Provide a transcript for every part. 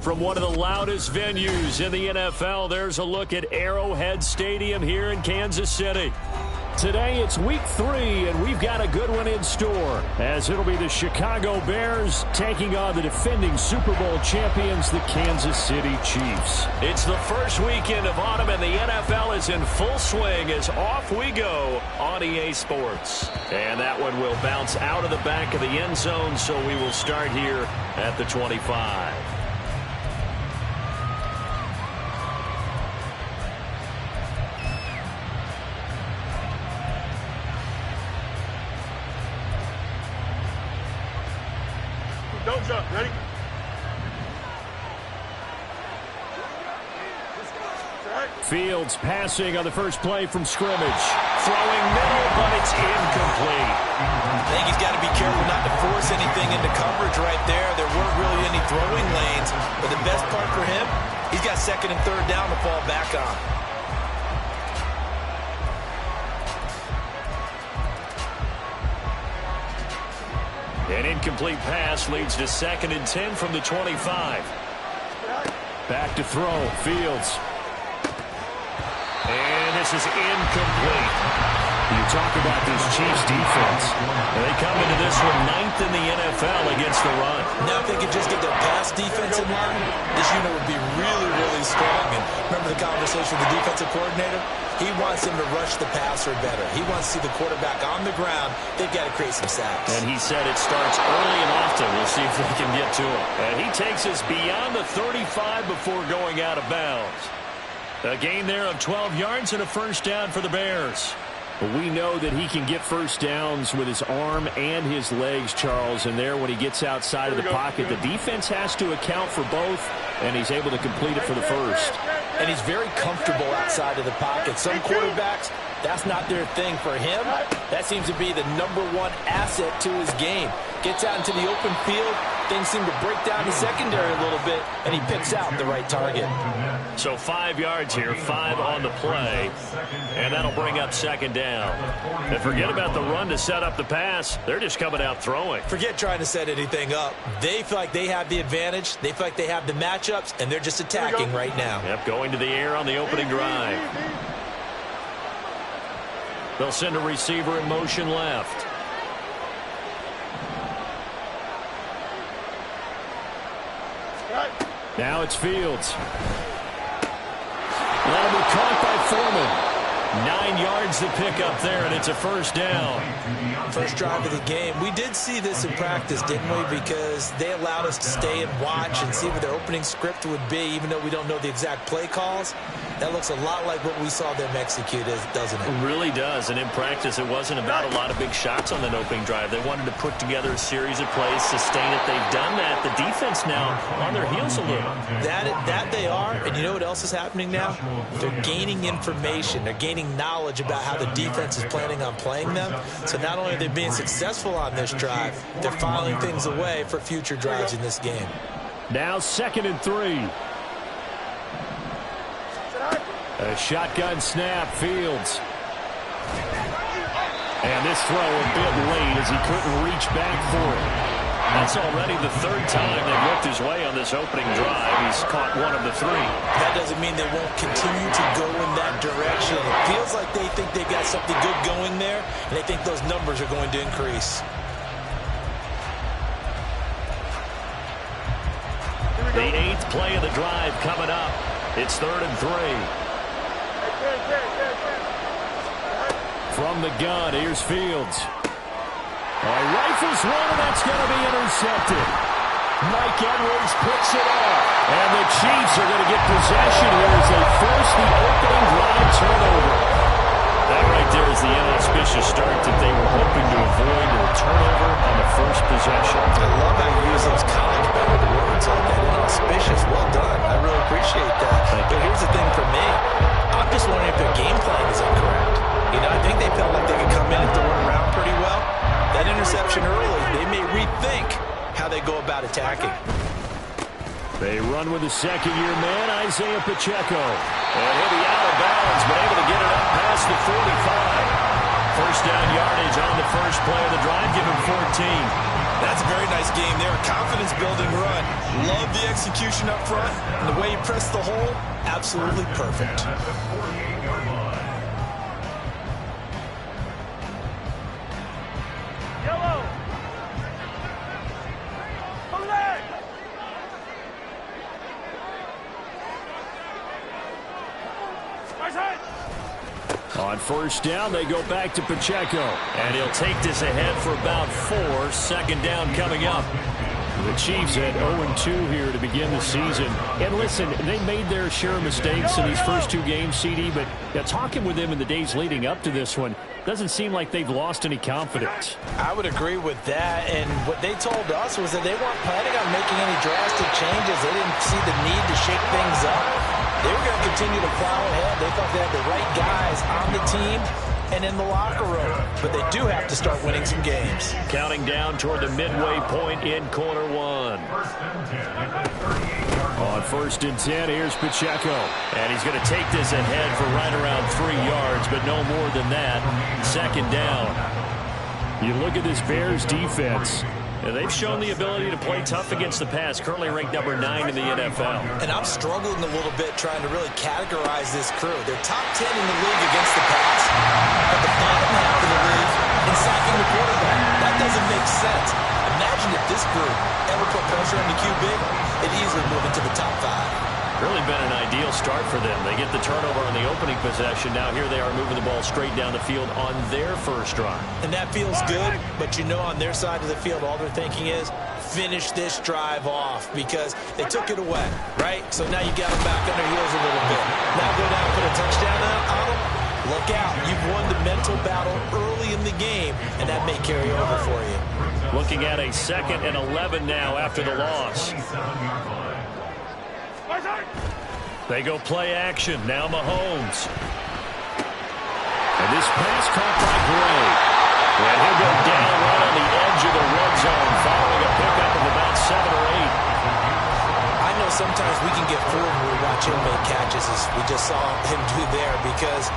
From one of the loudest venues in the NFL, there's a look at Arrowhead Stadium here in Kansas City. Today it's week 3, and we've got a good one in store, as it'll be the Chicago Bears taking on the defending Super Bowl champions, the Kansas City Chiefs. It's the first weekend of autumn, and the NFL is in full swing as off we go on EA Sports. And that one will bounce out of the back of the end zone, so we will start here at the 25. Don't jump. Ready? Fields passing on the first play from scrimmage. Throwing middle, but it's incomplete. I think he's got to be careful not to force anything into coverage right there. There weren't really any throwing lanes. But the best part for him, he's got second and third down to fall back on. An incomplete pass leads to 2nd and 10 from the 25. Back to throw. Fields. And this is incomplete. You talk about this Chiefs defense. They come into this one 9th in the NFL against the run. Now if they could just get their pass defense in line, this unit would be really, really strong. And remember the conversation with the defensive coordinator? He wants him to rush the passer better. He wants to see the quarterback on the ground. They've got to create some sacks. And he said it starts early and often. We'll see if they can get to him. And he takes us beyond the 35 before going out of bounds. A gain there of 12 yards and a first down for the Bears. But we know that he can get first downs with his arm and his legs, Charles. And there, when he gets outside of the pocket, the defense has to account for both, and he's able to complete it for the first. And he's very comfortable outside of the pocket. Some quarterbacks, that's not their thing. For him, that seems to be the #1 asset to his game. Gets out into the open field, things seem to break down the secondary a little bit, and he picks out the right target. So 5 yards here, 5 on the play, and that'll bring up 2nd down. And forget about the run to set up the pass. They're just coming out throwing. Forget trying to set anything up. They feel like they have the advantage. They feel like they have the matchups, and they're just attacking right now. Yep, going to the air on the opening drive. They'll send a receiver in motion left. Now it's Fields. That'll be caught by Foreman. 9 yards to pick up there, and it's a first down. First drive of the game. We did see this in practice, didn't we? Because they allowed us to stay and watch and see what their opening script would be, even though we don't know the exact play calls. That looks a lot like what we saw them execute, doesn't it? It really does, and in practice, it wasn't about a lot of big shots on that opening drive. They wanted to put together a series of plays, sustain it. They've done that. The defense now on their heels a little. That they are, and you know what else is happening now? They're gaining information. They're gaining knowledge about how the defense is planning on playing them. So not only are they being successful on this drive, they're filing things away for future drives in this game. Now 2nd and 3. A shotgun snap, Fields. And this throw a bit late as he couldn't reach back for it. That's already the 3rd time they've worked his way on this opening drive. He's caught 1 of the 3. That doesn't mean they won't continue to go in that direction. It feels like they think they got something good going there, and they think those numbers are going to increase. The 8th play of the drive coming up. It's 3rd and 3. From the gun, here's Fields. Rifles one, and that's going to be intercepted. Mike Edwards picks it up. And the Chiefs are going to get possession here as they force the opening drive turnover. That right there is the inauspicious start that they were hoping to avoid, a turnover on the first possession. I love how you use those college-bound words like that. Inauspicious. Well done. I really appreciate that. But here's the thing for me. I'm just wondering if their game plan is incorrect. You know, I think they felt like they could come in and throw it around pretty well. That interception early, they may rethink how they go about attacking. They run with the second-year man, Isaiah Pacheco. And he'll be out of bounds, but able to get it up past the 45. First down yardage on the first play of the drive, give him 14. That's a very nice game there. A confidence-building run. Love the execution up front. And the way he pressed the hole, absolutely perfect. Yellow. On first down, they go back to Pacheco. And he'll take this ahead for about 4. Second down coming up. The Chiefs had 0-2 here to begin the season. And listen, they made their share of mistakes in these first 2 games, CD, but talking with them in the days leading up to this one, doesn't seem like they've lost any confidence. I would agree with that, and what they told us was that they weren't planning on making any drastic changes. They didn't see the need to shake things up. They were going to continue to plow ahead. They thought they had the right guys on the team and in the locker room. But they do have to start winning some games. Counting down toward the midway point in quarter 1. On first and 10, here's Pacheco. And he's going to take this ahead for right around 3 yards, but no more than that. Second down. You look at this Bears defense. They've shown the ability to play tough against the pass, currently ranked number 9 in the NFL. And I'm struggling a little bit trying to really categorize this crew. They're top 10 in the league against the pass, but the bottom half of the league in sacking the quarterback. That doesn't make sense. Imagine if this group ever put pressure on the QB, it'd easily move into the top 5. Really been an ideal start for them. They get the turnover on the opening possession. Now here they are moving the ball straight down the field on their first drive. And that feels good, but you know on their side of the field, all they're thinking is finish this drive off because they took it away, right? So now you got them back on their heels a little bit. Now go down and put a touchdown on them. Look out. You've won the mental battle early in the game, and that may carry over for you. Looking at a 2nd and 11 now after the loss. They go play action. Now Mahomes. And this pass caught by Gray. And he'll go down right on the edge of the red zone following a pickup of about 7 or 8. I know sometimes we can get fooled when we watch him make catches as we just saw him do there because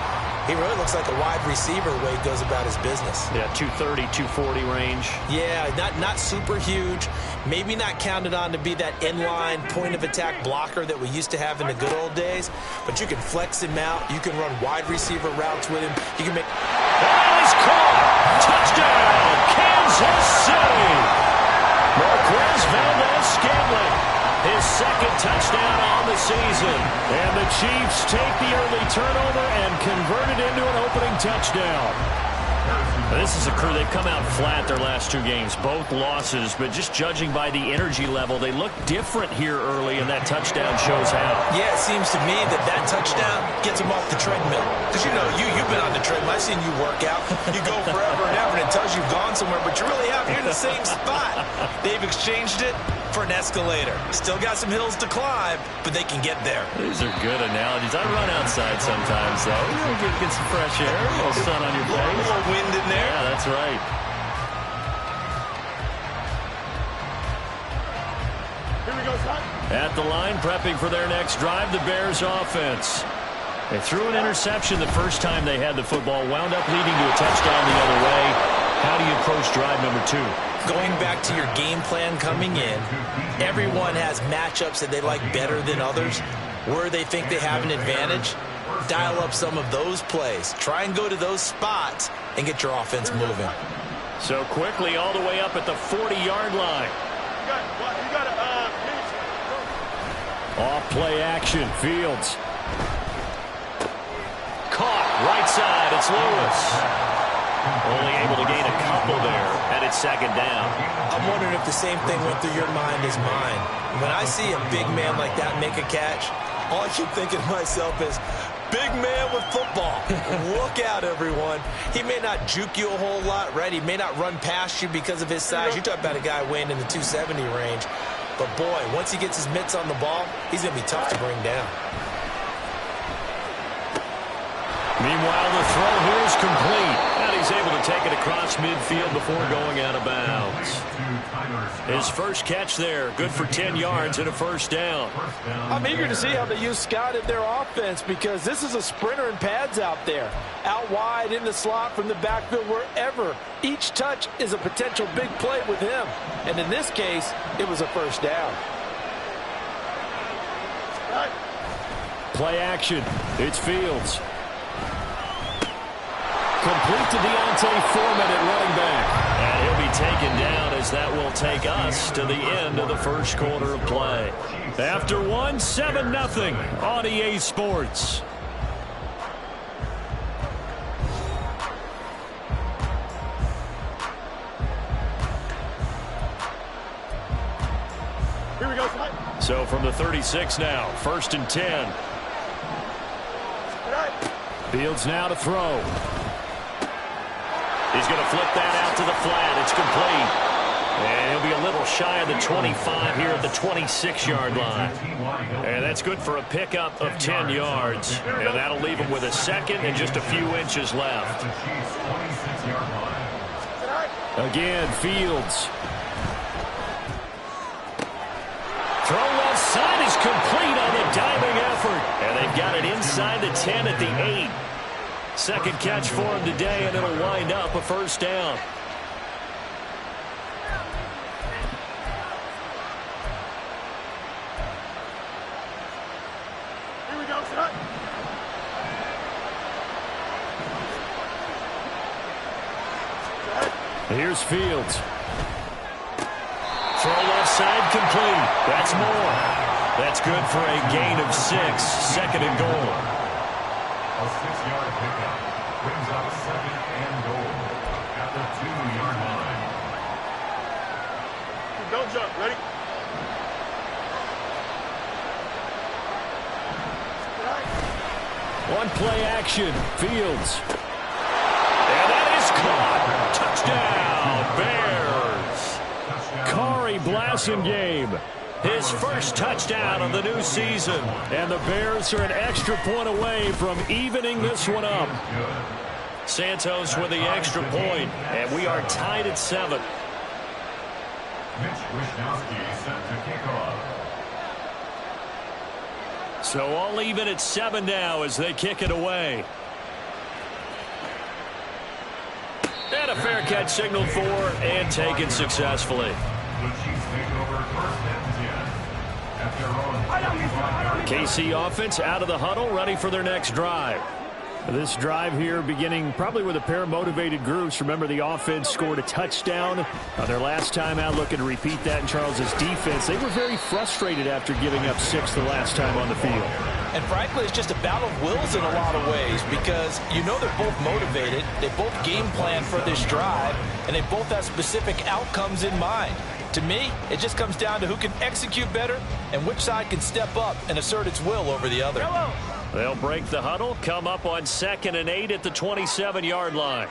he really looks like a wide receiver the way he goes about his business. Yeah, 230, 240 range. Yeah, not super huge. Maybe not counted on to be that inline point-of-attack blocker that we used to have in the good old days. But you can flex him out. You can run wide receiver routes with him. You can make... Ball is caught! Touchdown! Kansas City! Marquez Valdez-Scantling. His 2nd touchdown on the season. And the Chiefs take the early turnover and convert it into an opening touchdown. This is a crew, they've come out flat their last 2 games, both losses, but just judging by the energy level, they look different here early, and that touchdown shows how. Yeah, it seems to me that touchdown gets them off the treadmill. Because, you know, you've been on the treadmill. I've seen you work out. You go forever and ever, and it tells you've gone somewhere, but you're really out here in the same spot. They've exchanged it for an escalator. Still got some hills to climb, but they can get there. These are good analogies. I run outside sometimes, though. Get some fresh air, a little sun on your face. A little wind in there. Yeah, that's right. Here we go, son. At the line, prepping for their next drive, the Bears offense. They threw an interception the first time they had the football, wound up leading to a touchdown the other way. How do you approach drive number 2? Going back to your game plan coming in, everyone has matchups that they like better than others. Where they think they have an advantage, dial up some of those plays. Try and go to those spots and get your offense moving. So quickly all the way up at the 40-yard line. You got Off play action, Fields. Caught, right side, it's Lewis. Only able to gain a couple there, and it's 2nd down. I'm wondering if the same thing went through your mind as mine. When I see a big man like that make a catch, all I keep thinking to myself is, big man with football. Look out, everyone. He may not juke you a whole lot, right? He may not run past you because of his size. You talk about a guy weighing in the 270 range. But, boy, once he gets his mitts on the ball, he's going to be tough to bring down. Meanwhile, the throw here is complete. And he's able to take it across midfield before going out of bounds. His first catch there, good for 10 yards and a first down. I'm eager to see how they use Scott in their offense because this is a sprinter in pads out there. Out wide, in the slot, from the backfield, wherever. Each touch is a potential big play with him. And in this case, it was a first down. Play action. It's Fields. Complete to Deontay Foreman at running back. And he'll be taken down as that will take us to the end of the first quarter of play. After one, 7-0 on EA Sports. Here we go, son. So from the 36 now, 1st and 10. Fields now to throw. He's going to flip that out to the flat. It's complete. And he'll be a little shy of the 25 here at the 26-yard line. And that's good for a pickup of 10 yards. And that'll leave him with a second and just a few inches left. Again, Fields. Throw left side is complete on the diving effort. And they've got it inside the 10 at the 8. Second catch for him today, and it'll wind up a first down. Here we go, son. Here's Fields. Throw left side complete. That's more. That's good for a gain of 6. Second and goal. A 6-yard pickup brings up 2nd and goal at the 2-yard line. Don't jump. Ready? One play action. Fields. And that is caught. Touchdown, Bears. Corey Blasingame. His first touchdown of the new season. And the Bears are an extra point away from evening this one up. Santos with the extra point, and we are tied at 7. Mitch Wishnowsky set to kick off. So all even at 7 now as they kick it away. And a fair catch signaled for and taken successfully. The Chiefs take over 1st and 10 at their own 25-yard line. KC offense out of the huddle, ready for their next drive. This drive here beginning probably with a pair of motivated groups. Remember, the offense scored a touchdown their last time out, looking to repeat that in Charles's defense. They were very frustrated after giving up 6 the last time on the field. And frankly, it's just a battle of wills in a lot of ways because you know they're both motivated, they both game plan for this drive, and they both have specific outcomes in mind. To me, it just comes down to who can execute better and which side can step up and assert its will over the other. They'll break the huddle, come up on 2nd and 8 at the 27-yard line.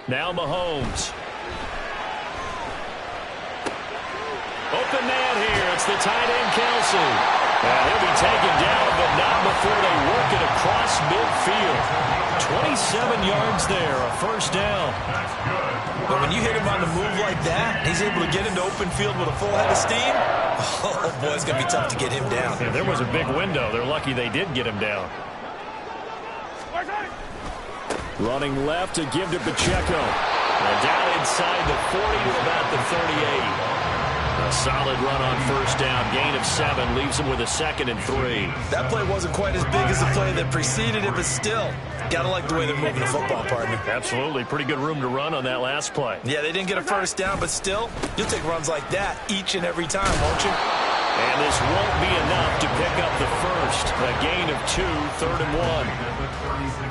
Now Mahomes. Open man here. It's the tight end, Kelsey. And he'll be taken down, but not before they work it across midfield. 27 yards there, a first down. But when you hit him on the move like that, he's able to get into open field with a full head of steam. Oh, boy, it's going to be tough to get him down. Yeah, there was a big window. They're lucky they did get him down. Running left to give to Pacheco. And down inside the 40 to about the 38. A solid run on first down. Gain of 7 leaves him with a 2nd and 3. That play wasn't quite as big as the play that preceded it, but still, got to like the way they're moving the football, partner. Absolutely. Pretty good room to run on that last play. Yeah, they didn't get a first down, but still, you'll take runs like that each and every time, won't you? And this won't be enough to pick up the first. A gain of 2, 3rd and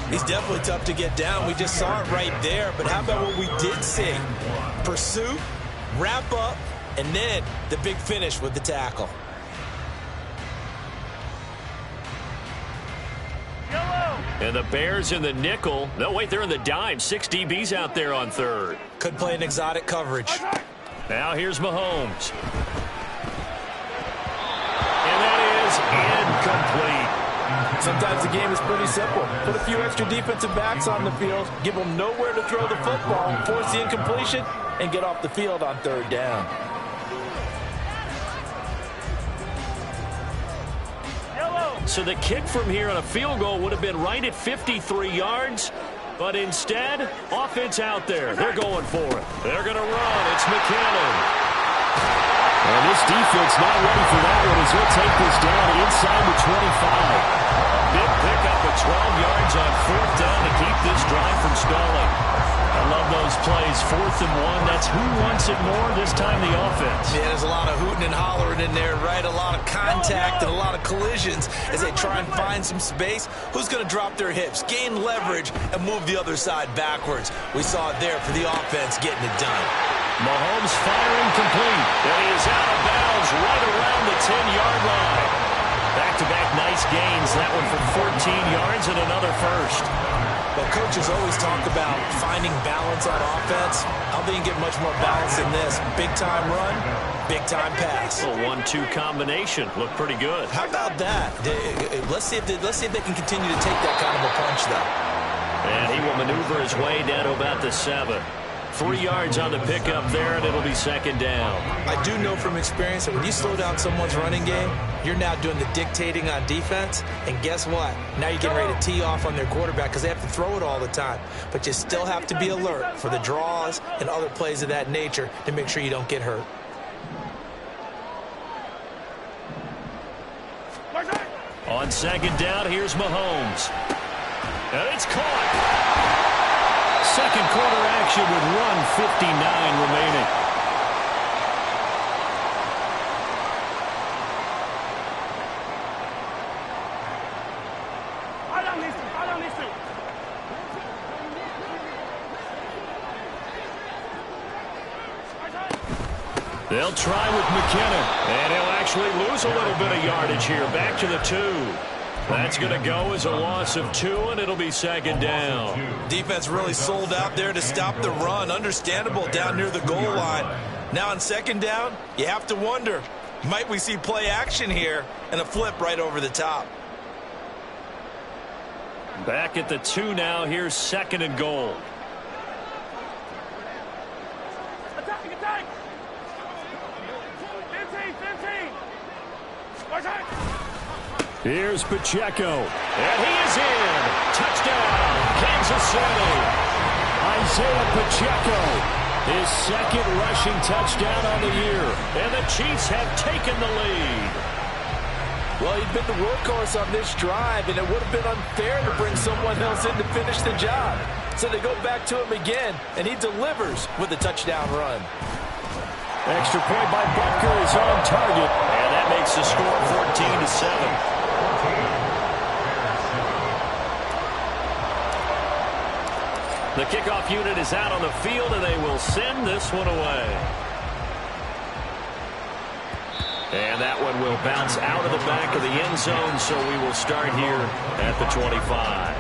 1. He's definitely tough to get down. We just saw it right there, but how about what we did see? Pursuit, wrap up, and then the big finish with the tackle. And the Bears in the nickel. No, wait, they're in the dime. 6 DBs out there on 3rd. Could play an exotic coverage. Now here's Mahomes. And that is incomplete. Sometimes the game is pretty simple. Put a few extra defensive backs on the field, give them nowhere to throw the football, force the incompletion, and get off the field on third down. So the kick from here on a field goal would have been right at 53 yards. But instead, offense out there. They're going for it. They're going to run. It's McKinnon. And this defense not ready for that one as he'll take this down inside the 25. Big pickup of 12 yards on fourth down to keep this drive from stalling. I love those plays. 4th and 1. That's who wants it more, this time the offense. Yeah, there's a lot of hooting and hollering in there, right? A lot of contact and a lot of collisions as they try and find some space. Who's going to drop their hips, gain leverage, and move the other side backwards? We saw it there for the offense getting it done. Mahomes firing complete. And he is out of bounds right around the 10-yard line. Back-to-back nice gains. That one for 14 yards and another first. Well, coaches always talk about finding balance on offense. I don't think you get much more balance than this. Big-time run, big-time pass. A 1-2 combination. Looked pretty good. How about that? Let's see if they can continue to take that kind of a punch, though. And he will maneuver his way down to about the 7. 3 yards on the pickup there, and it'll be second down. I do know from experience that when you slow down someone's running game, you're now doing the dictating on defense. And guess what? Now you're getting ready to tee off on their quarterback because they have to throw it all the time. But you still have to be alert for the draws and other plays of that nature to make sure you don't get hurt. On second down, here's Mahomes. And it's caught. Second quarter action with 1:59 remaining. They'll try with McKinnon, and he'll actually lose a little bit of yardage here. Back to the 2. That's going to go as a loss of 2, and it'll be second down. Defense really sold out there to stop the run. Understandable down near the goal line. Now on second down, you have to wonder, might we see play action here and a flip right over the top? Back at the 2 now. Here's second and goal. Attack, attack! 15. Here's Pacheco. And he is in. Touchdown, Kansas City. Isaiah Pacheco, his second rushing touchdown on the year. And the Chiefs have taken the lead. Well, he'd been the workhorse on this drive, and it would have been unfair to bring someone else in to finish the job. So they go back to him again, and he delivers with a touchdown run. Extra point by Butker is on target, and that makes the score 14-7. The kickoff unit is out on the field, and they will send this one away. And that one will bounce out of the back of the end zone, so we will start here at the 25.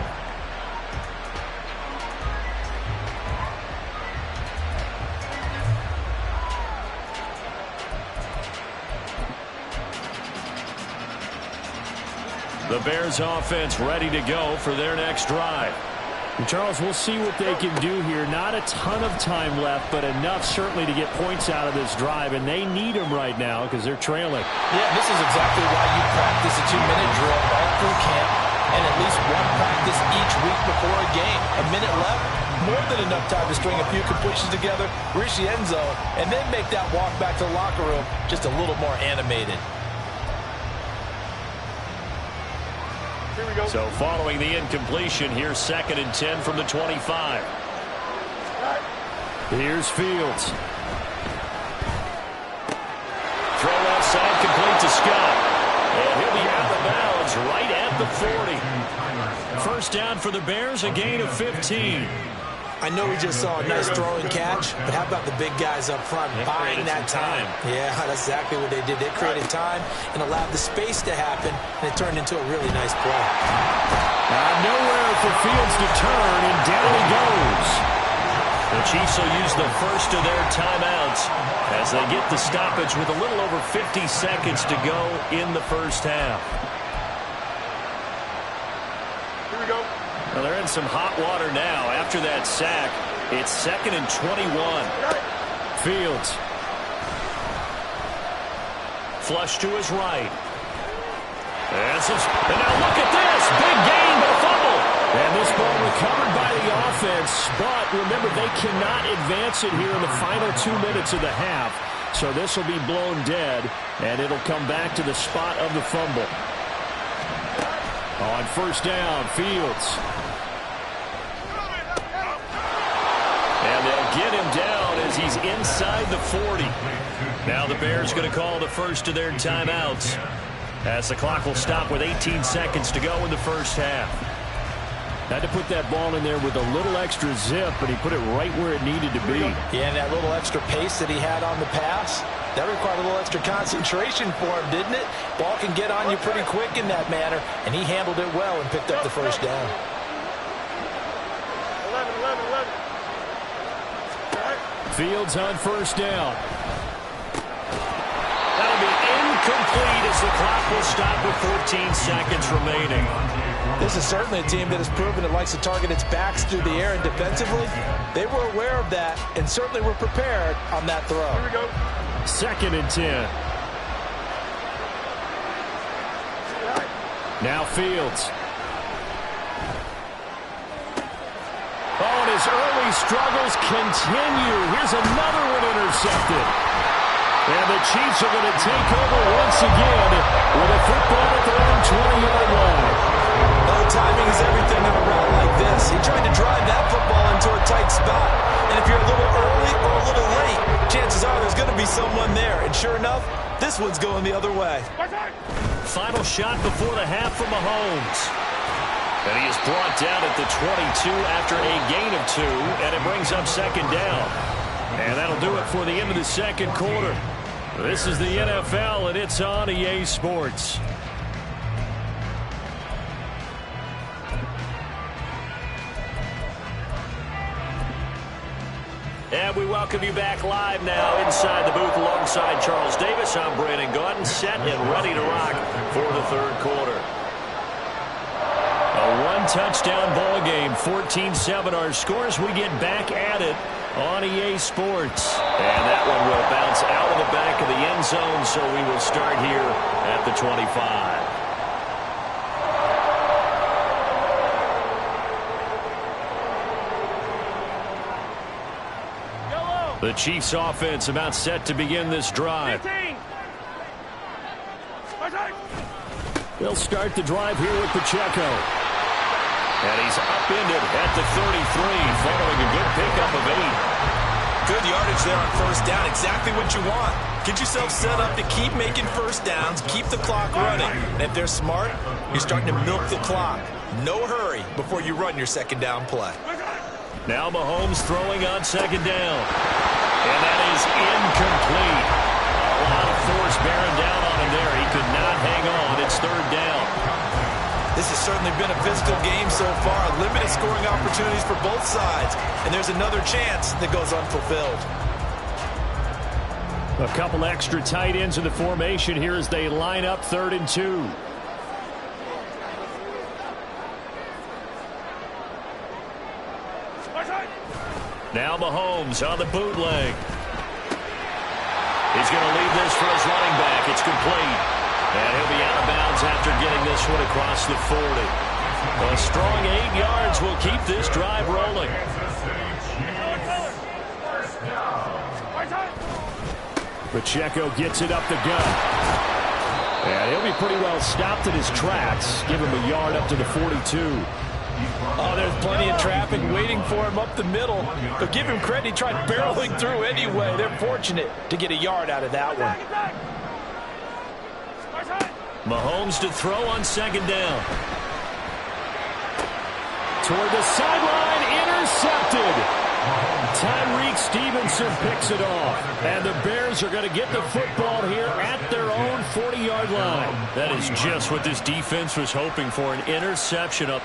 The Bears offense ready to go for their next drive. Charles, we'll see what they can do here. Not a ton of time left, but enough certainly to get points out of this drive, and they need them right now because they're trailing. Yeah, this is exactly why you practice a 2-minute drill all through camp and at least one practice each week before a game. A minute left, more than enough time to string a few completions together, reach the end zone, and then make that walk back to the locker room just a little more animated. So following the incompletion, here's second and 10 from the 25. Here's Fields. Throw outside, complete to Scott. And he'll be out of bounds right at the 40. First down for the Bears, a gain of 15. I know we just saw a nice throwing catch, but how about the big guys up front buying that time? Yeah, that's exactly what they did. They created time and allowed the space to happen, and it turned into a really nice play. Nowhere for Fields to turn, and down he goes. The Chiefs will use the first of their timeouts as they get the stoppage with a little over 50 seconds to go in the first half. Well, they're in some hot water now. After that sack, it's 2nd and 21. Fields. Flush to his right. And now look at this. Big gain, but a fumble. And this ball recovered by the offense. But remember, they cannot advance it here in the final 2 minutes of the half. So this will be blown dead, and it'll come back to the spot of the fumble. On first down, Fields. And they'll get him down as he's inside the 40. Now the Bears going to call the first of their timeouts, as the clock will stop with 18 seconds to go in the first half. Had to put that ball in there with a little extra zip, but he put it right where it needed to be. Yeah, and that little extra pace that he had on the pass, that required a little extra concentration for him, didn't it? Ball can get on you pretty quick in that manner, and he handled it well and picked up the first down. 11. Fields on first down. That'll be incomplete as the clock will stop with 14 seconds remaining. This is certainly a team that has proven it likes to target its backs through the air, and defensively, they were aware of that and certainly were prepared on that throw. Here we go. 2nd and 10. Now Fields. Oh, and his early struggles continue. Here's another one intercepted. And the Chiefs are going to take over once again with a football at their own 20-yard line. Well, timing is everything on a route like this. He tried to drive that football into a tight spot. And if you're a little early or a little late, chances are there's going to be someone there. And sure enough, this one's going the other way. Final shot before the half from Mahomes. And he is brought down at the 22 after a gain of 2, and it brings up 2nd down. And that'll do it for the end of the second quarter. This is the NFL, and it's on EA Sports. And we welcome you back live now inside the booth alongside Charles Davis. I'm Brandon Gaudin, set and ready to rock for the third quarter. A one-touchdown ball game, 14-7 our scores. We get back at it on EA Sports. And that one will bounce out of the back of the end zone, so we will start here at the 25. The Chiefs offense about set to begin this drive. 15. They'll start the drive here with Pacheco. And he's upended at the 33, following a good pickup of 8. Good yardage there on first down. Exactly what you want. Get yourself set up to keep making first downs, keep the clock running. And if they're smart, you're starting to milk the clock. No hurry before you run your second down play. Now Mahomes throwing on second down. And that is incomplete. A lot of force bearing down on him there. He could not hang on. It's third down. This has certainly been a physical game so far. Limited scoring opportunities for both sides. And there's another chance that goes unfulfilled. A couple extra tight ends in the formation here as they line up 3rd and 2. Now Mahomes on the bootleg. He's going to leave this for his running back. It's complete. And he'll be out of bounds after getting this one across the 40. A strong 8 yards will keep this drive rolling. Pacheco gets it up the gut. And he'll be pretty well stopped in his tracks. Give him a yard up to the 42. Oh, there's plenty of traffic waiting for him up the middle. But give him credit, he tried barreling through anyway. They're fortunate to get a yard out of that one. Mahomes to throw on second down. Toward the sideline, intercepted. Tyreek Stevenson picks it off. And the Bears are going to get the football here at their own 40-yard line. That is just what this defense was hoping for, an interception up.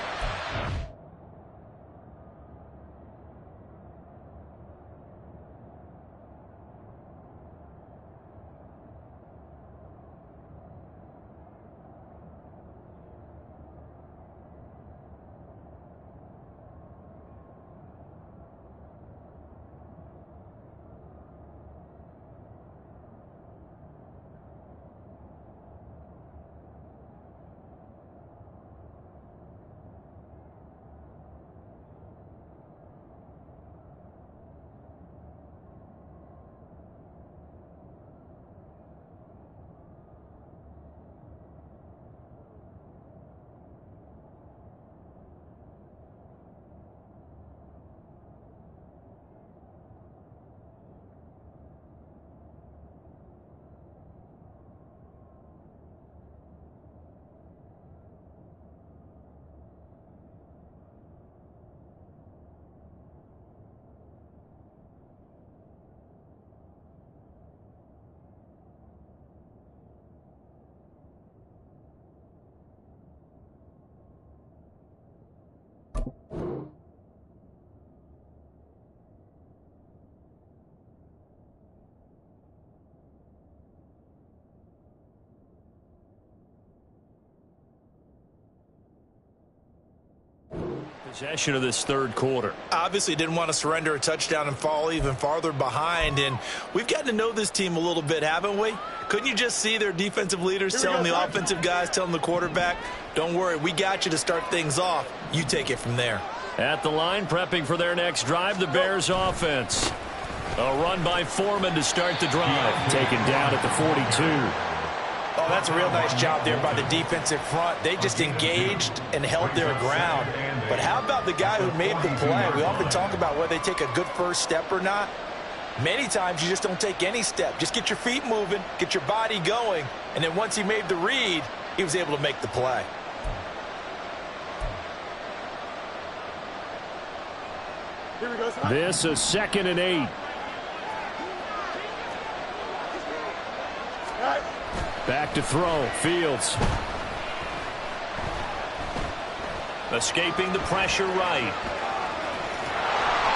Possession of this third quarter. Obviously didn't want to surrender a touchdown and fall even farther behind. And we've gotten to know this team a little bit, haven't we? Couldn't you just see their defensive leaders telling the offensive guys, telling the quarterback, don't worry, we got you to start things off. You take it from there. At the line, prepping for their next drive, the Bears offense. A run by Foreman to start the drive. Taken down at the 42. Oh, that's a real nice job there by the defensive front. They just engaged and held their ground. But how about the guy who made the play? We often talk about whether they take a good first step or not. Many times you just don't take any step. Just get your feet moving, get your body going, and then once he made the read, he was able to make the play. Here we go, son. This is 2nd and 8. Back to throw. Fields. Escaping the pressure right.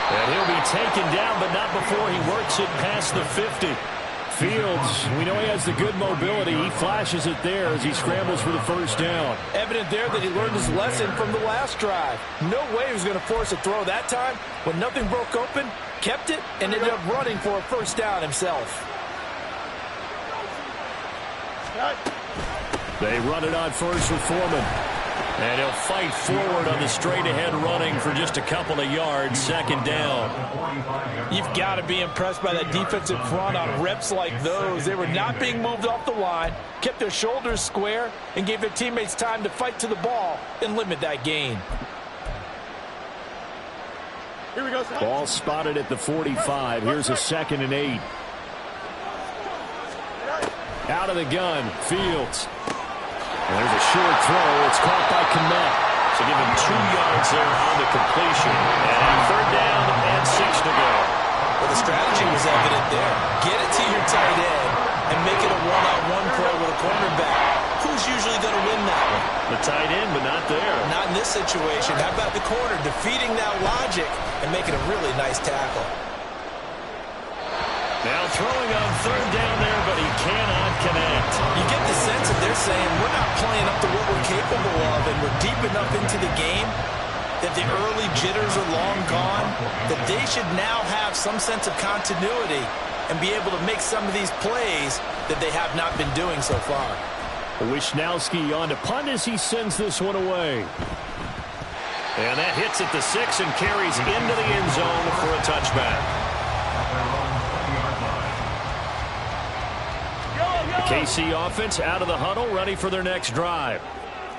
And he'll be taken down, but not before he works it past the 50. Fields, we know he has the good mobility. He flashes it there as he scrambles for the first down. Evident there that he learned his lesson from the last drive. No way he was going to force a throw that time. When nothing broke open, kept it, and ended up running for a first down himself. They run it on first with Foreman. And he'll fight forward on the straight-ahead running for just a couple of yards. 2nd down. You've got to be impressed by that defensive front on reps like those. They were not being moved off the line, kept their shoulders square, and gave their teammates time to fight to the ball and limit that gain. Here we go, son. Ball spotted at the 45. Here's a 2nd and 8. Out of the gun, Fields. And there's a short throw. It's caught by Kmet. So give him 2 yards there on the completion. And 3rd down and 6 to go. Well, the strategy was evident there. Get it to your tight end and make it a one-on-one play with a cornerback. Who's usually going to win that one? The tight end, but not there. Not in this situation. How about the corner defeating that logic and making a really nice tackle? Now throwing on 3rd down there, but he cannot connect. You get the sense that they're saying we're not playing up to what we're capable of, and we're deep enough into the game that the early jitters are long gone, that they should now have some sense of continuity and be able to make some of these plays that they have not been doing so far. Wisnowski on to punt as he sends this one away. And that hits at the 6 and carries into the end zone for a touchback. KC offense out of the huddle, ready for their next drive.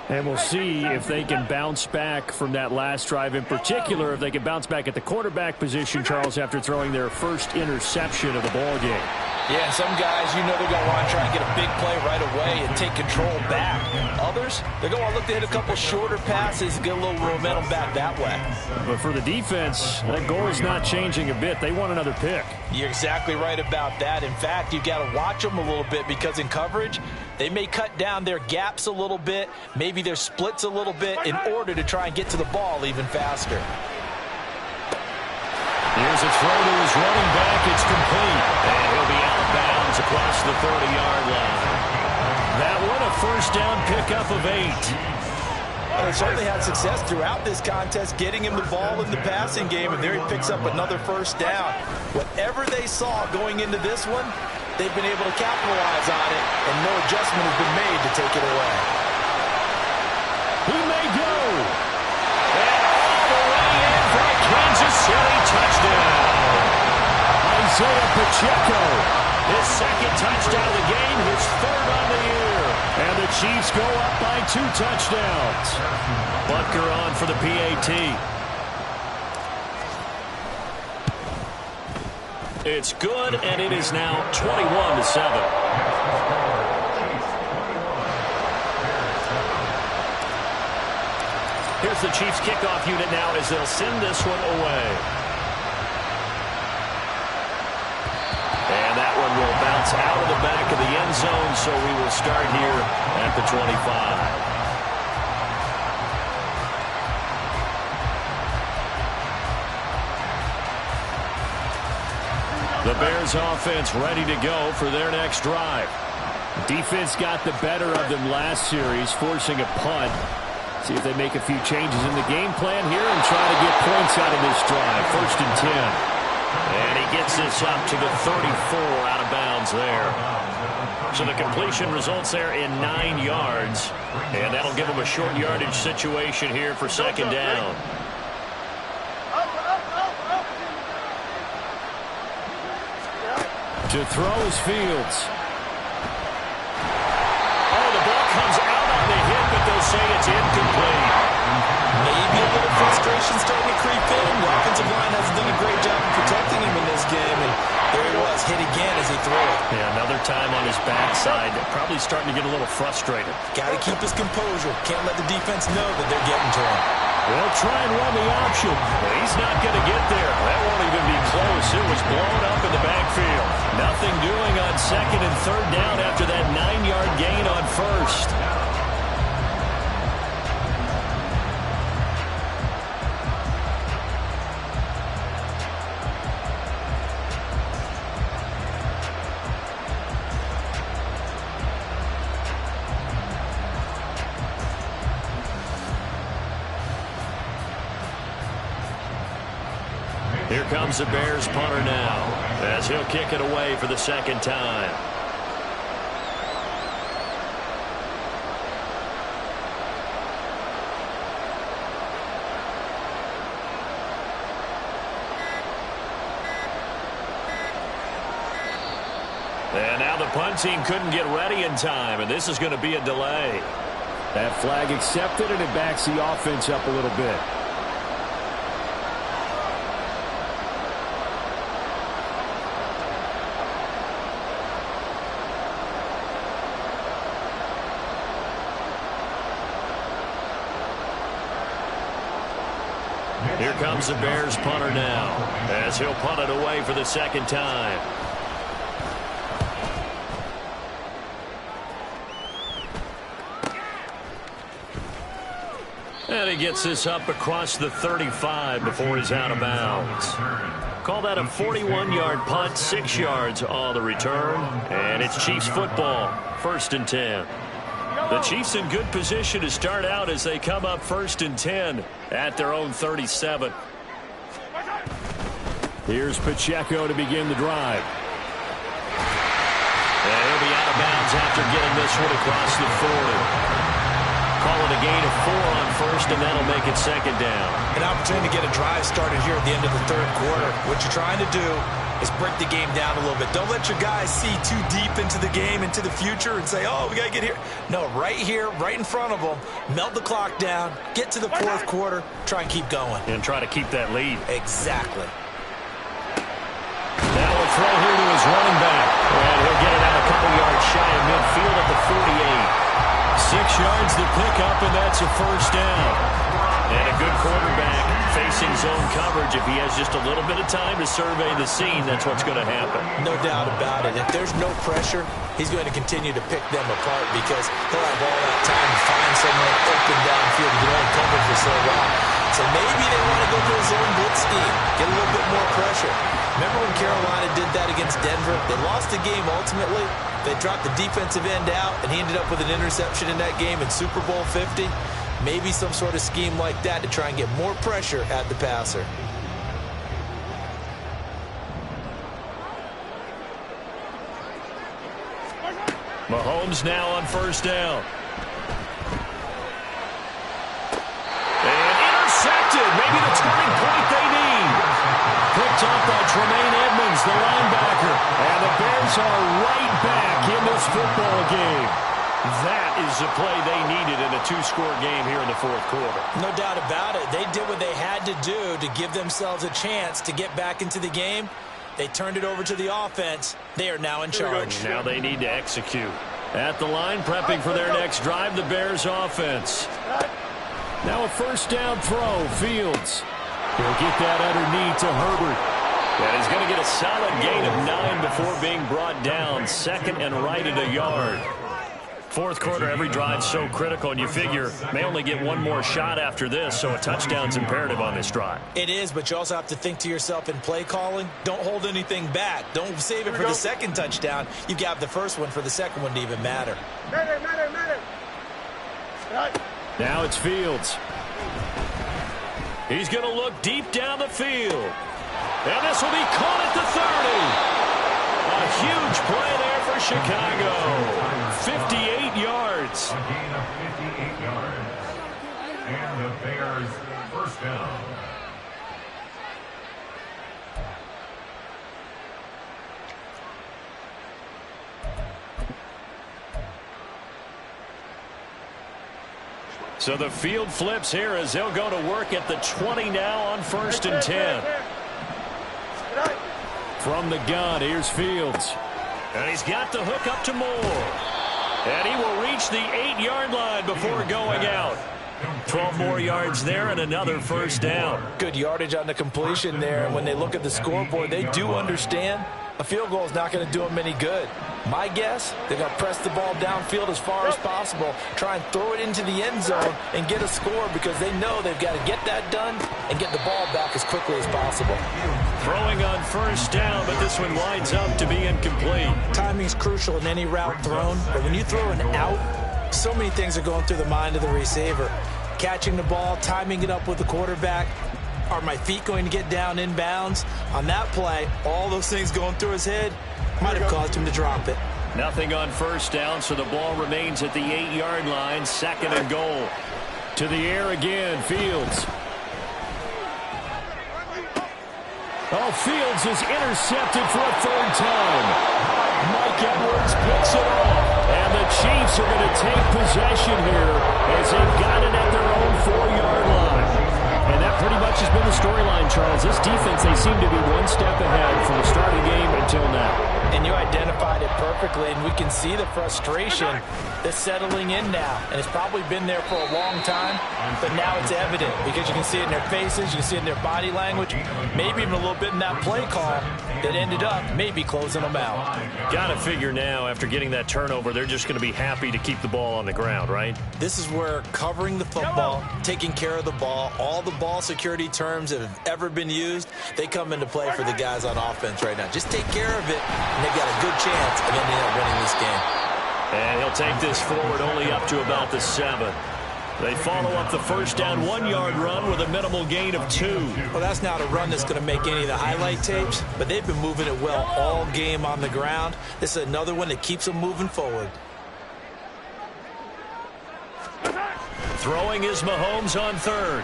And we'll see if they can bounce back from that last drive, in particular if they can bounce back at the quarterback position, Charles, after throwing their first interception of the ball game. Yeah, and some guys, you know they're going to want to try and get a big play right away and take control back. Others, they're going to look to hit a couple shorter passes and get a little momentum back that way. But for the defense, that goal is not changing a bit. They want another pick. You're exactly right about that. In fact, you've got to watch them a little bit because in coverage, they may cut down their gaps a little bit, maybe their splits a little bit in order to try and get to the ball even faster. Here's a throw to his running back. It's complete. And he'll be out of bounds across the 30-yard line. That one a first down pickup of 8. Well, they certainly had success throughout this contest getting him the ball in the passing game, and there he picks up another first down. Whatever they saw going into this one, they've been able to capitalize on it, and no adjustment has been made to take it away. He may go. And all the way in for a Kansas City touchdown. Isaiah Pacheco, his 2nd touchdown of the game, his 3rd on the year. And the Chiefs go up by 2 touchdowns. Butker on for the PAT. It's good, and it is now 21-7. Here's the Chiefs kickoff unit now as they'll send this one away. And that one will bounce out of the back of the end zone, so we will start here at the 25. The Bears offense ready to go for their next drive. Defense got the better of them last series, forcing a punt. See if they make a few changes in the game plan here and try to get points out of this drive. 1st and 10. And he gets this up to the 34, out of bounds there. So the completion results there in 9 yards. And that'll give him a short yardage situation here for 2nd down. To throw is Fields. Oh, the ball comes out on the hit, but they'll say it's incomplete. Maybe a little frustration starting to creep in. The offensive line hasn't done a great job of protecting him in this game, and there he was, hit again as he threw it. Yeah, another time on his backside, probably starting to get a little frustrated. Got to keep his composure. Can't let the defense know that they're getting to him. They'll try and run the option. He's not going to get there. That won't even be close. It was blown up in the backfield. Nothing doing on 2nd and 3rd down after that 9-yard gain on 1st. Here comes the Bears punter now, as he'll kick it away for the 2nd time. And now the punt team couldn't get ready in time, and this is going to be a delay. That flag accepted, and it backs the offense up a little bit. Here comes the Bears punter now, as he'll punt it away for the 2nd time. And he gets this up across the 35 before he's out of bounds. Call that a 41-yard punt, 6 yards on the return. And it's Chiefs football, 1st and 10. The Chiefs in good position to start out as they come up 1st and 10 at their own 37. Here's Pacheco to begin the drive. And he'll be out of bounds after getting this one across the 40. Call it a gain of 4 on 1st, and that'll make it 2nd down. An opportunity to get a drive started here at the end of the 3rd quarter. What you're trying to do is break the game down a little bit. Don't let your guys see too deep into the game, into the future, and say, oh, we got to get here. No, right here, right in front of them, melt the clock down, get to the 4th quarter, try and keep going. And try to keep that lead. Exactly. Now a throw here to his running back. And he'll get it out a couple yards shy of midfield at the 48. 6 yards to pick up, and that's a 1st down. And a good quarterback facing zone coverage. If he has just a little bit of time to survey the scene, that's what's going to happen. No doubt about it. If there's no pressure, he's going to continue to pick them apart because he'll have all that time to find someone open downfield. You can only cover for so long. So maybe they want to go to a zone blitz scheme, get a little bit more pressure. Remember when Carolina did that against Denver? They lost the game ultimately. They dropped the defensive end out, and he ended up with an interception in that game in Super Bowl 50. Maybe some sort of scheme like that to try and get more pressure at the passer. Mahomes now on 1st down. And intercepted. Maybe the turning point they need. Picked off by Tremaine Edmonds, the linebacker. And the Bears are right back in this football game. That is the play they needed in a 2-score game here in the 4th quarter. No doubt about it. They did what they had to do to give themselves a chance to get back into the game. They turned it over to the offense. They are now in charge. Now they need to execute. At the line, prepping for their next drive, the Bears offense. Now a 1st down throw, Fields. He'll get that underneath to Herbert. And he's going to get a solid gain of 9 before being brought down. 2nd and right at a yard. 4th quarter, every drive so critical, and you figure may only get one more shot after this, so a touchdown's imperative on this drive. It is, but you also have to think to yourself in play calling, don't hold anything back. Don't save it for the 2nd touchdown. You've got the 1st one for the 2nd one to even matter. Now it's Fields. He's going to look deep down the field. And this will be caught at the 30. A huge play there for Chicago. 58 yards. A gain of 58 yards. And the Bears first down. So the field flips here as they'll go to work at the 20 now on 1st and 10. From the gun, here's Fields. And he's got the hook up to Moore. And he will reach the 8-yard line before going out. 12 more yards there and another first down. Good yardage on the completion there. And when they look at the scoreboard, they do understand a field goal is not going to do them any good. My guess, they're going to press the ball downfield as far as possible, try and throw it into the end zone and get a score because they know they've got to get that done and get the ball back as quickly as possible. Throwing on first down, but this one winds up to be incomplete. Timing is crucial in any route thrown, but when you throw an out, so many things are going through the mind of the receiver. Catching the ball, timing it up with the quarterback. Are my feet going to get down in bounds? On that play, all those things going through his head might have caused him to drop it. Nothing on first down, so the ball remains at the 8-yard line, 2nd and goal. To the air again, Fields. Oh, Fields is intercepted for a 3rd time. Mike Edwards picks it off. And the Chiefs are going to take possession here as they've got it at their own 4-yard line. And that pretty much has been the storyline, Charles. This defense, they seem to be one step ahead from the start of the game until now. And you identified it perfectly, and we can see the frustration that's settling in now. And it's probably been there for a long time, but now it's evident because you can see it in their faces, you can see it in their body language, maybe even a little bit in that play call that ended up maybe closing them out. Got to figure now, after getting that turnover, they're just going to be happy to keep the ball on the ground, right? This is where covering the football, taking care of the ball, all the ball security terms that have ever been used, they come into play for the guys on offense right now. Just take care of it, and they've got a good chance of ending up winning this game. And he'll take this forward only up to about the 7. They follow up the first down 1-yard run with a minimal gain of 2. Well, that's not a run that's going to make any of the highlight tapes, but they've been moving it well all game on the ground. This is another one that keeps them moving forward. Throwing is Mahomes on 3rd.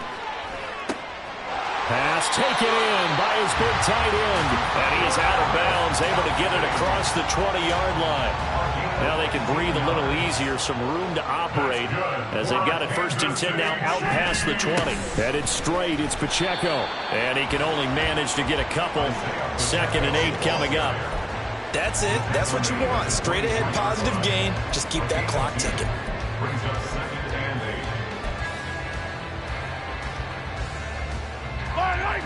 Pass taken in by his big tight end. And he is out of bounds, able to get it across the 20-yard line. Now they can breathe a little easier, some room to operate as they've got it 1st and 10 now out past the 20. Headed straight, it's Pacheco. And he can only manage to get a couple. 2nd and 8 coming up. That's it. That's what you want. Straight ahead positive gain. Just keep that clock ticking. Brings up 2nd and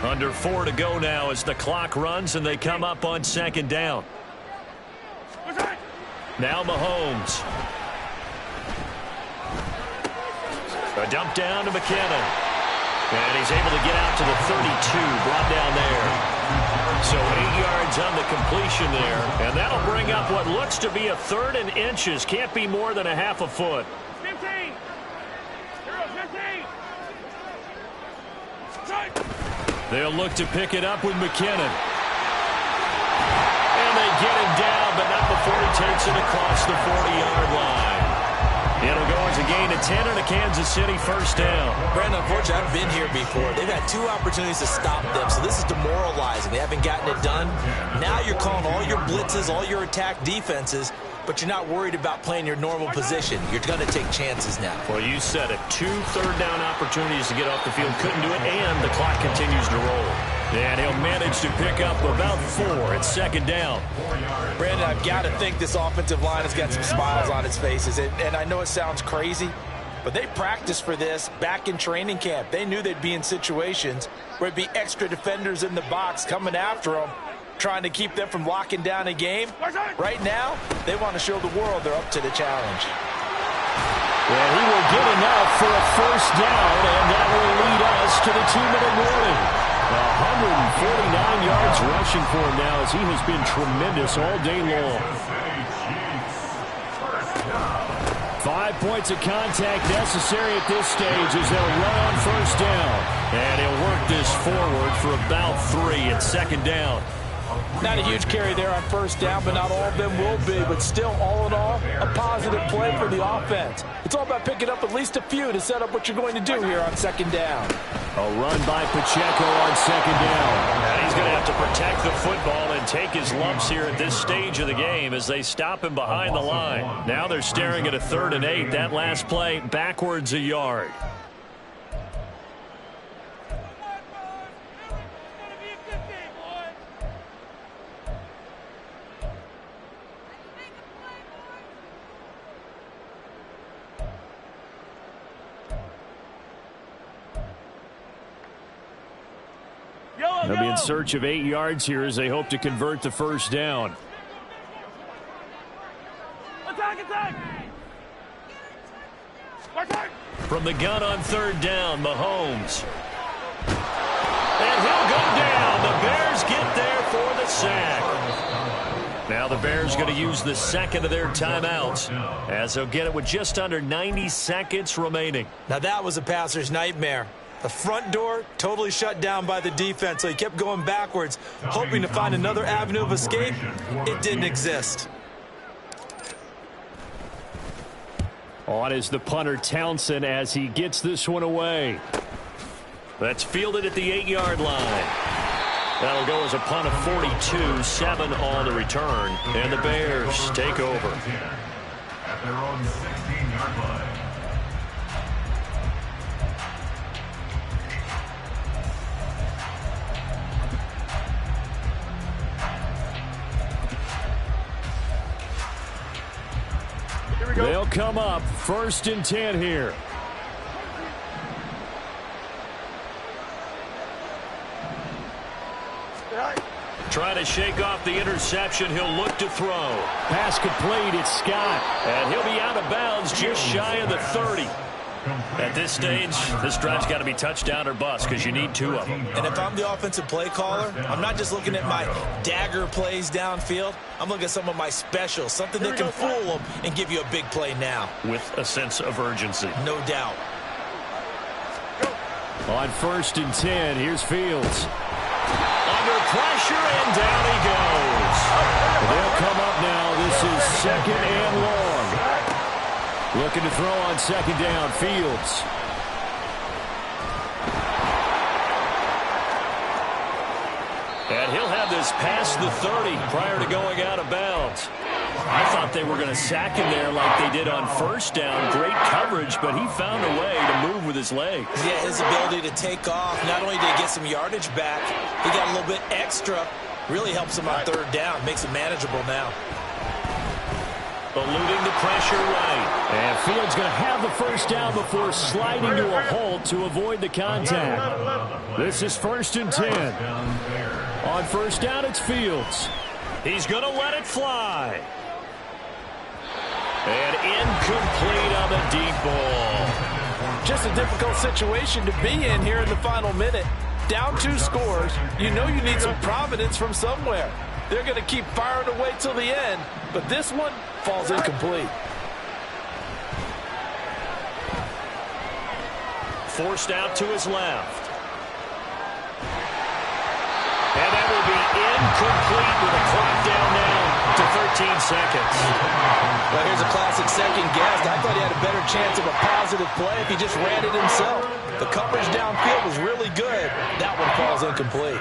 8. Under 4 to go now as the clock runs and they come up on 2nd down. Now Mahomes. A dump down to McKinnon. And he's able to get out to the 32, brought down there. So 8 yards on the completion there. And that'll bring up what looks to be a 3rd and inches. Can't be more than a half a foot. 15. 15. They'll look to pick it up with McKinnon. And they get him down, but not before he takes it across the 40-yard line. It'll go as a gain of 10 and a Kansas City first down. Brandon, unfortunately, I've been here before. They've had 2 opportunities to stop them, so this is demoralizing. They haven't gotten it done. Now you're calling all your blitzes, all your attack defenses, but you're not worried about playing your normal position. You're going to take chances now. Well, you said it. 2 third-down opportunities to get off the field. Couldn't do it, and the clock continues to roll. And he'll manage to pick up about 4 at 2nd down. Brandon, I've got to think this offensive line has got some smiles on its faces. And I know it sounds crazy, but they practiced for this back in training camp. They knew they'd be in situations where it'd be extra defenders in the box coming after them, trying to keep them from locking down a game. Right now, they want to show the world they're up to the challenge. Well, he will get enough for a first down, and that will lead us to the 2-minute warning. 149 yards rushing for him now as he has been tremendous all day long. 5 5 points of contact necessary at this stage as they'll run on first down. And he'll work this forward for about 3 at second down. Not a huge carry there on first down, but not all of them will be. But still, all in all, a positive play for the offense. It's all about picking up at least a few to set up what you're going to do here on second down. A run by Pacheco on second down. And he's going to have to protect the football and take his lumps here at this stage of the game as they stop him behind the line. Now they're staring at a 3rd and 8. That last play backwards a yard. They'll be in search of 8 yards here as they hope to convert the first down. Attack! From the gun on 3rd down, Mahomes. And he'll go down. The Bears get there for the sack. Now the Bears going to use the second of their timeouts as they'll get it with just under 90 seconds remaining. Now that was a passer's nightmare. The front door totally shut down by the defense, so he kept going backwards, hoping to find another avenue of escape. It didn't exist. On is the punter Townsend as he gets this one away. That's fielded at the 8-yard line. That'll go as a punt of 42, 7 on the return, and the Bears take over. At their own 16-yard line. They'll come up 1st and 10 here. Trying to shake off the interception. He'll look to throw. Pass complete. It's Scott. And he'll be out of bounds just shy of the 30. At this stage, this drive's got to be touchdown or bust because you need 2 of them. And if I'm the offensive play caller, I'm not just looking at my dagger plays downfield. I'm looking at some of my specials, something that can fool them and give you a big play now. With a sense of urgency. No doubt. On 1st and 10, here's Fields. Under pressure, and down he goes. They'll come up now. This is 2nd and long. Looking to throw on 2nd down, Fields. And he'll have this past the 30 prior to going out of bounds. I thought they were going to sack him there like they did on 1st down. Great coverage, but he found a way to move with his legs. Yeah, his ability to take off, not only did he get some yardage back, he got a little bit extra. Really helps him on 3rd down, makes it manageable now. Eluding the pressure right. And Fields going to have the 1st down before sliding to a halt to avoid the contact. This is 1st and 10. On 1st down, it's Fields. He's going to let it fly. And incomplete on the deep ball. Just a difficult situation to be in here in the final minute. Down 2 scores. You know you need some providence from somewhere. They're going to keep firing away till the end, but this one falls incomplete. Forced out to his left. And that will be incomplete with a clock down now to 13 seconds. Well, here's a classic second guess. I thought he had a better chance of a positive play if he just ran it himself. The coverage downfield was really good. That one falls incomplete.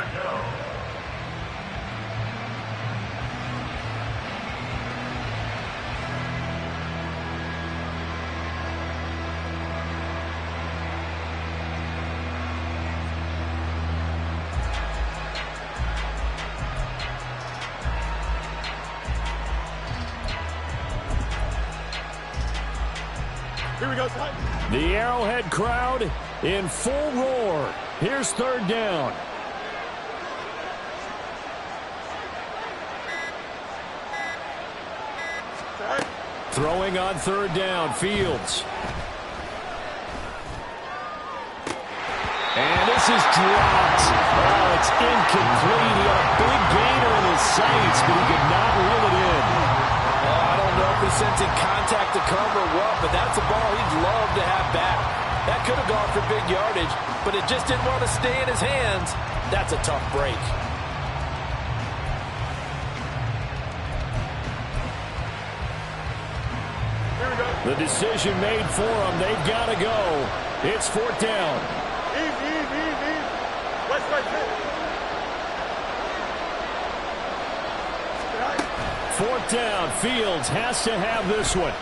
The Arrowhead crowd in full roar. Here's 3rd down. Throwing on 3rd down, Fields. And this is dropped. Oh, it's incomplete. He had a big gainer in his sights, but he could not reel it in. I don't know if he was sensing contact to come or what, but that's a ball he'd love to have back. That could have gone for big yardage, but it just didn't want to stay in his hands. That's a tough break. The decision made for them. They've got to go. It's fourth down. Fourth down. Fields has to have this one.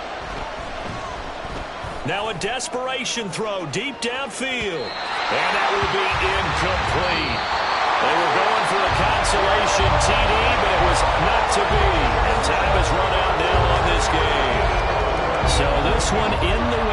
Now a desperation throw deep downfield. And that will be incomplete. They were going for a consolation TD, but it was not to be. And time has run out now on this game. So this one in the win.